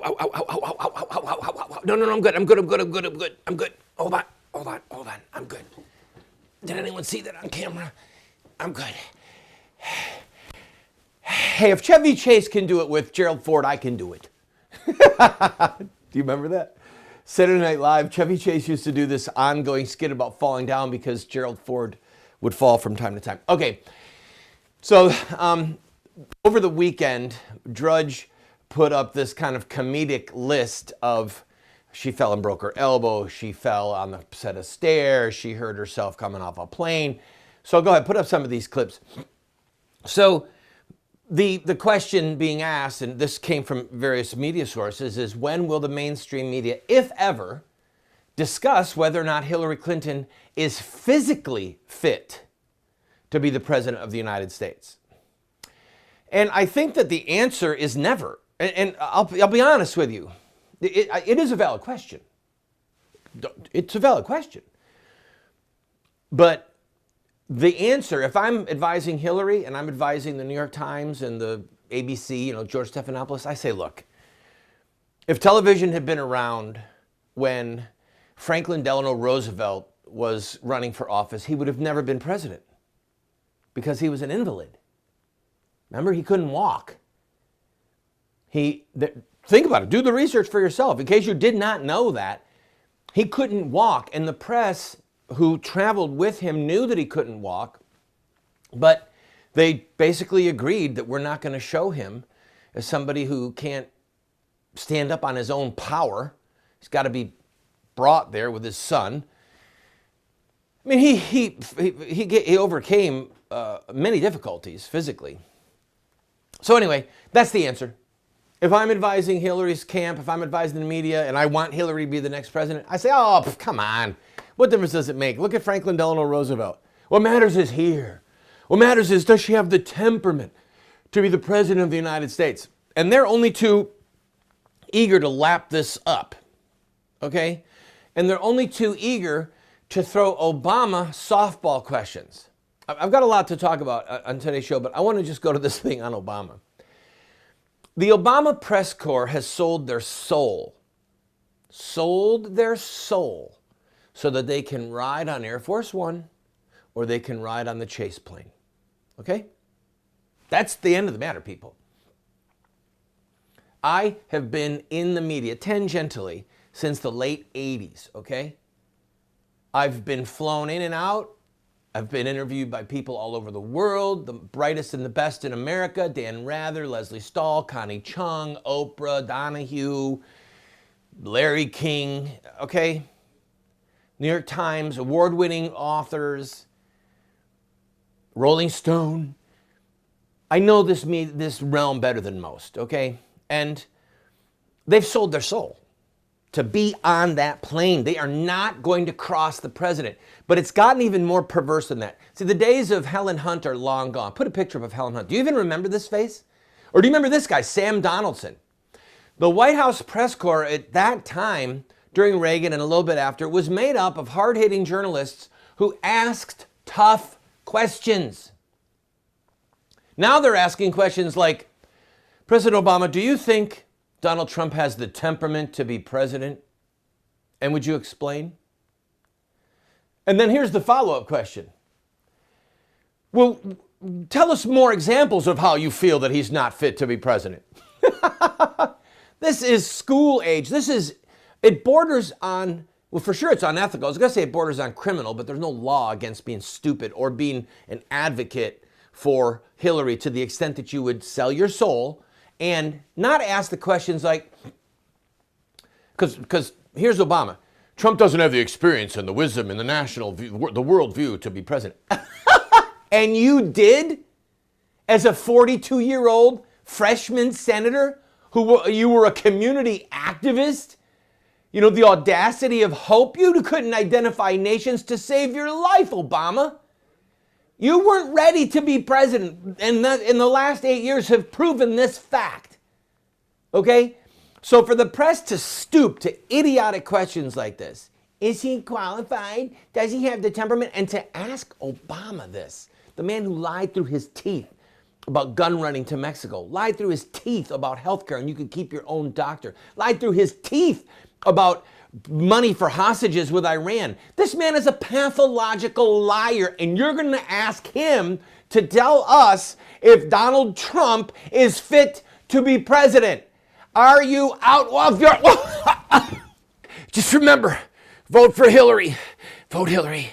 ow, ow, ow, ow, ow, ow, ow, ow, ow, ow, ow, ow. No, no, no, I'm good, I'm good, I'm good, I'm good, I'm good, I'm good. Hold on, hold on, hold on, I'm good. Did anyone see that on camera? I'm good. Hey, if Chevy Chase can do it with Gerald Ford, I can do it. Do you remember that? Saturday Night Live, Chevy Chase used to do this ongoing skit about falling down because Gerald Ford would fall from time to time. Okay, so over the weekend, Drudge put up this kind of comedic list of she fell and broke her elbow, she fell on the set of stairs, she hurt herself coming off a plane. So go ahead, put up some of these clips. So the question being asked, and this came from various media sources, is when will the mainstream media, if ever, discuss whether or not Hillary Clinton is physically fit to be the president of the United States? And I think that the answer is never. And I'll be honest with you. It is a valid question. It's a valid question. But the answer, if I'm advising Hillary and I'm advising the New York Times and the ABC, George Stephanopoulos, I say, look, if television had been around when Franklin Delano Roosevelt was running for office, he would have never been president because he was an invalid. Remember, he couldn't walk. Think about it. Do the research for yourself. In case you did not know that, he couldn't walk. And the press who traveled with him knew that he couldn't walk, but they basically agreed that we're not going to show him as somebody who can't stand up on his own power. He's got to be brought there with his son. I mean, he overcame many difficulties physically. So anyway, that's the answer. If I'm advising Hillary's camp, if I'm advising the media, and I want Hillary to be the next president, I say, oh, come on. What difference does it make? Look at Franklin Delano Roosevelt. What matters is here. What matters is, does she have the temperament to be the president of the United States? And they're only too eager to lap this up, okay? And they're only too eager to throw Obama softball questions. I've got a lot to talk about on today's show, but I want to just go to this thing on Obama. The Obama press corps has sold their soul so that they can ride on Air Force One or they can ride on the Chase plane. Okay? That's the end of the matter, people. I have been in the media tangentially since the late 80s, okay? I've been flown in and out. I've been interviewed by people all over the world, the brightest and the best in America, Dan Rather, Leslie Stahl, Connie Chung, Oprah, Donahue, Larry King, okay? New York Times, award-winning authors, Rolling Stone. I know this realm better than most, okay? And they've sold their soul to be on that plane. They are not going to cross the president. But it's gotten even more perverse than that. See, the days of Helen Hunt are long gone. Put a picture up of Helen Hunt. Do you even remember this face? Or do you remember this guy, Sam Donaldson? The White House press corps at that time, during Reagan and a little bit after, was made up of hard-hitting journalists who asked tough questions. Now they're asking questions like, President Obama, do you think Donald Trump has the temperament to be president? And would you explain? And then here's the follow-up question. Well, tell us more examples of how you feel that he's not fit to be president. This is school age. It borders on, well, for sure it's unethical. I was going to say it borders on criminal, but there's no law against being stupid or being an advocate for Hillary to the extent that you would sell your soul and not ask the questions like, because here's Obama. Trump doesn't have the experience and the wisdom and the national view, the world view to be president. And you did? As a 42-year-old freshman senator you were a community activist? The audacity of hope. You couldn't identify nations to save your life, Obama. You weren't ready to be president, and in the last 8 years have proven this fact. Okay? So for the press to stoop to idiotic questions like this, is he qualified? Does he have the temperament? And to ask Obama this, the man who lied through his teeth about gun running to Mexico, lied through his teeth about healthcare and you could keep your own doctor, lied through his teeth about money for hostages with Iran. This man is a pathological liar, and you're going to ask him to tell us if Donald Trump is fit to be president. Are you out of your... Just remember, vote for Hillary. Vote Hillary.